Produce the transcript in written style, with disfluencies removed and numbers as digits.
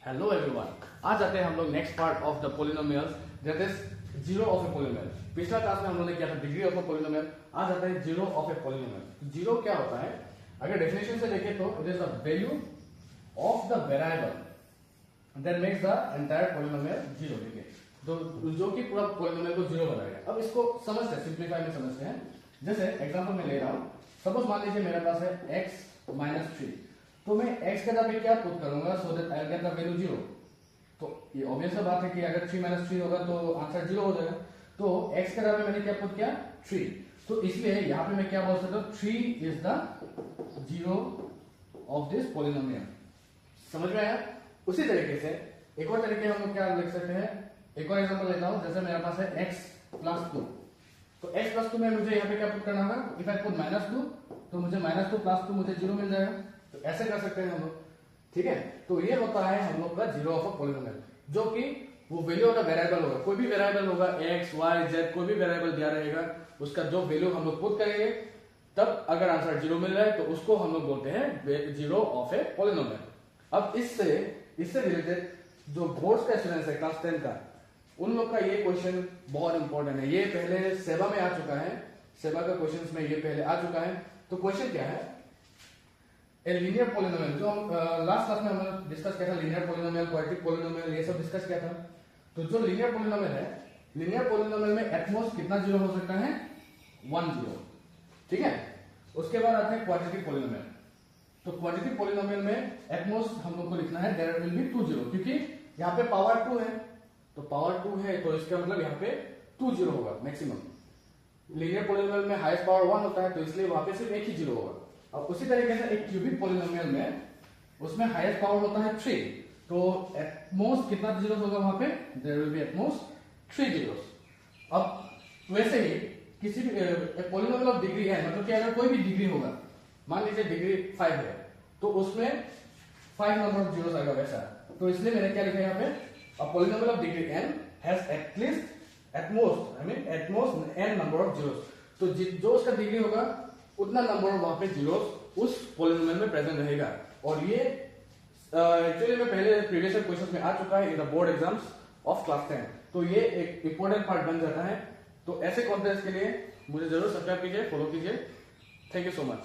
Hello everyone, आज आते हैं हम लोग next part of the polynomials that is zero of A polynomial. पिछला क्लास में हम लोगों ने किया था डिग्री ऑफ ए पोलिनोमियल। आज आता है zero of A polynomial. Zero क्या होता है? अगर डेफिनेशन से देखें तो it is the value of the variable that makes the entire polynomial zero. देखिए तो जो कि पूरा पोलिनोमियल को जीरो बनाएगा। अब इसको समझते हैं, सिंप्लीफाई में समझते हैं। जैसे एग्जांपल में ले रहा हूं, सपोज मान लीजिए मेरे पास है x माइनस 3, तो मैं x के जगह पे क्या पुट करूंगा so that I get the value zero. तो ये ऑब्वियस बात है कि अगर 3 माइनस 3 होगा तो आंसर जीरो हो जाएगा। तो x के जगह पे मैंने क्या पुट किया 3, तो इसलिए यहाँ पे मैं क्या बोल सकता हूँ 3 is the zero of this polynomial. समझ में आया? उसी तरीके से एक और तरीके हम लोग क्या लिख सकते हैं, एक और एग्जांपल लेता हूं। जैसे मेरे पास है x प्लस 2, तो x प्लस 2 में मुझे यहाँ पे क्या पुट करना होगा, इफ आई पुट माइनस 2 तो मुझे माइनस 2 प्लस 2 मुझे जीरो मिल जाएगा। तो ऐसे कर सकते हैं हम लोग, ठीक है। तो ये होता है हम लोग का जीरो ऑफ अ पोलिनोमियल, जो कि वो वैल्यू ऑफ द वेरिएबल होगा। कोई भी वेरिएबल होगा x y z, कोई भी वेरिएबल दिया रहेगा, उसका जो वैल्यू हम लोग पुट करेंगे तब अगर आंसर जीरो मिल रहा है तो उसको हम लोग बोलते हैं जीरो ऑफ ए पोलिनोमियल। अब इससे रिलेटेड जो बोर्ड्स का स्टूडेंट्स है क्लास 10 का, उन लोग का ये क्वेश्चन बहुत इंपॉर्टेंट है। ये पहले सेवा में आ चुका है, सेवा का क्वेश्चन में ये पहले आ चुका है। तो क्वेश्चन क्या है, ए लीनियर पोलिनोमियल, जो हम लास्ट क्लास में हमने डिस्कस किया था, लीनियर पोलिनोमियल, क्वाड्रेटिक पोलिनोमियल, ये सब डिस्कस किया था। तो जो लीनियर पोलिनोमियल है, लीनियर पोलिनोमियल में एटमोस्ट कितना जीरो हो सकता है, 1 जीरो, ठीक है। उसके बाद आता है क्वाड्रेटिक पोलिनोमियल। तो क्वाड्रेटिक पोलिनोमियल में एटमोस्ट हम लोग को लिखना है देयर विल बी 2 जीरो, क्योंकि यहाँ पे पावर 2 है, तो पावर 2 है तो इसका मतलब यहाँ पे 2 जीरो होगा मैक्सिमम। लीनियर पोलिनोमियल में हाईएस्ट पावर 1 होता है, तो इसलिए वहां पे सिर्फ एक ही जीरो होगा। अब उसी तरीके से एक क्यूबिक पोलिनोमियल में उसमें हाईएस्ट पावर होता है 3, तो एटमोस्ट कितना जीरो होगा वहां पे, there will be at most 3 zeros. अब वैसे ही किसी भी पोलिनोमियल ऑफ डिग्री है, मतलब कि अगर कोई भी डिग्री होगा, मान लीजिए डिग्री 5 है, तो उसमें 5 नंबर ऑफ जीरोस आएगा वैसा। तो इसलिए मैंने क्या लिखा है यहाँ पे, a polynomial of degree n has at most n number of zeros। तो जो उसका डिग्री होगा उतना नंबर ऑफ वहां पे जीरोस उस पोलिनोमियल में प्रेजेंट रहेगा। और ये एक्चुअली में पहले प्रीवियस क्वेश्चंस में आ चुका है in the board exams of class 10। तो ये एक इंपॉर्टेंट पार्ट बन जाता है। तो ऐसे कॉन्टेंट्स के लिए मुझे जरूर सब्सक्राइब कीजिए, फॉलो कीजिए। Thank you so much.